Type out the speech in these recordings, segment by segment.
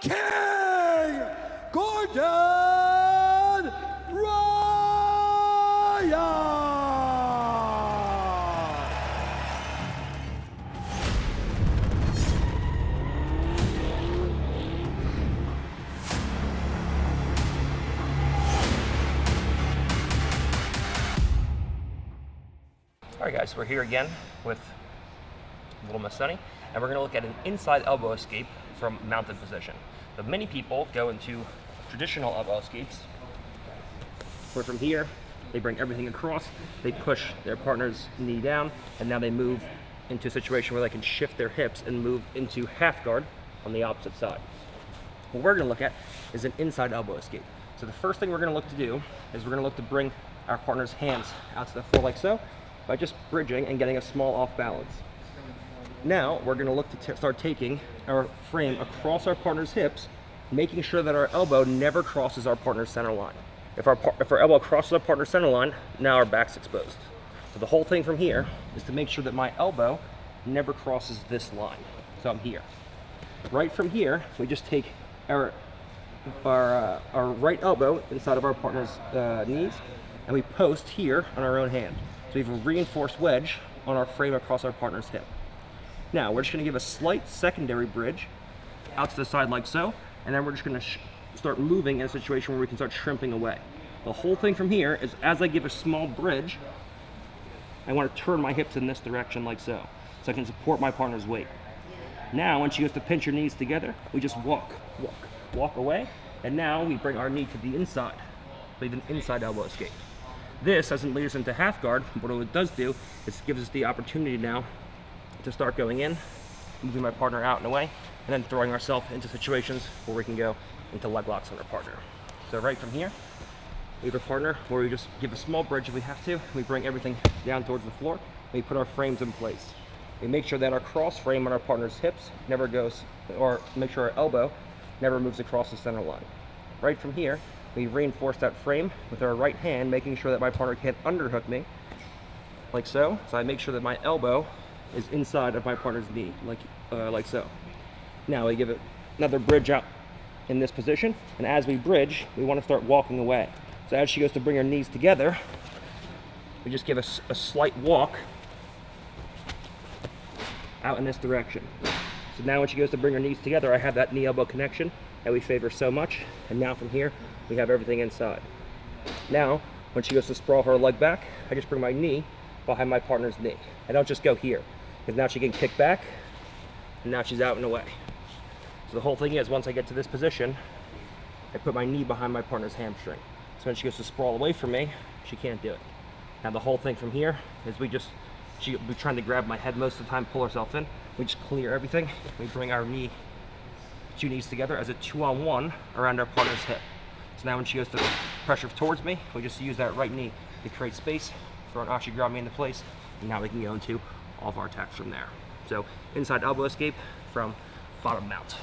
King Gordon Ryan. Alright guys, we're here again with Little Miss Sunny, and we're going to look at an inside elbow escape from mounted position. So many people go into traditional elbow escapes, where from here, they bring everything across, they push their partner's knee down, and now they move into a situation where they can shift their hips and move into half guard on the opposite side. What we're going to look at is an inside elbow escape. So the first thing we're going to look to do is we're going to look to bring our partner's hands out to the floor like so, by just bridging and getting a small off balance. Now we're going to look to start taking our frame across our partner's hips, making sure that our elbow never crosses our partner's center line. If our elbow crosses our partner's center line, now our back's exposed. So the whole thing from here is to make sure that my elbow never crosses this line. So I'm here. Right from here, we just take our right elbow inside of our partner's knees, and we post here on our own hand. So we have a reinforced wedge on our frame across our partner's hip. Now we're just going to give a slight secondary bridge out to the side like so, and then we're just going to start moving in a situation where we can start shrimping away. The whole thing from here is as I give a small bridge, I want to turn my hips in this direction like so I can support my partner's weight. Now when she goes to pinch her knees together, we just walk away, and now we bring our knee to the inside. We have an inside elbow escape. This doesn't lead us into half guard, but what it does do is gives us the opportunity now to start going in, moving my partner out and away, and then throwing ourselves into situations where we can go into leg locks on our partner. So right from here, we have a partner where we just give a small bridge if we have to. We bring everything down towards the floor, and we put our frames in place. We make sure that our cross frame on our partner's hips never goes, or make sure our elbow never moves across the center line. Right from here, we reinforce that frame with our right hand, making sure that my partner can't underhook me, like so. So I make sure that my elbow is inside of my partner's knee, like so. Now we give it another bridge out in this position, and as we bridge, we want to start walking away. So as she goes to bring her knees together, we just give a slight walk out in this direction. So now when she goes to bring her knees together, I have that knee-elbow connection that we favor so much, and now from here, we have everything inside. Now, when she goes to sprawl her leg back, I just bring my knee behind my partner's knee. I don't just go here, because now she can kick back, and now she's out and away. So the whole thing is, once I get to this position, I put my knee behind my partner's hamstring. So when she goes to sprawl away from me, she can't do it. Now the whole thing from here is she'll be trying to grab my head most of the time, pull herself in. We just clear everything. We bring our two knees together as a 2-on-1 around our partner's hip. So now when she goes to pressure towards me, we just use that right knee to create space for an ashigarami into place, and now we can go into all of our attacks from there. So inside elbow escape from bottom mount.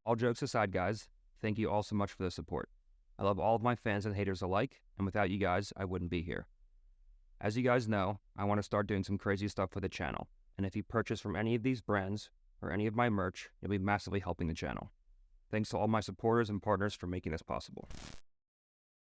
All jokes aside, guys, thank you all so much for the support. I love all of my fans and haters alike, and without you guys, I wouldn't be here. As you guys know, I want to start doing some crazy stuff for the channel, and if you purchase from any of these brands or any of my merch, you'll be massively helping the channel. Thanks to all my supporters and partners for making this possible.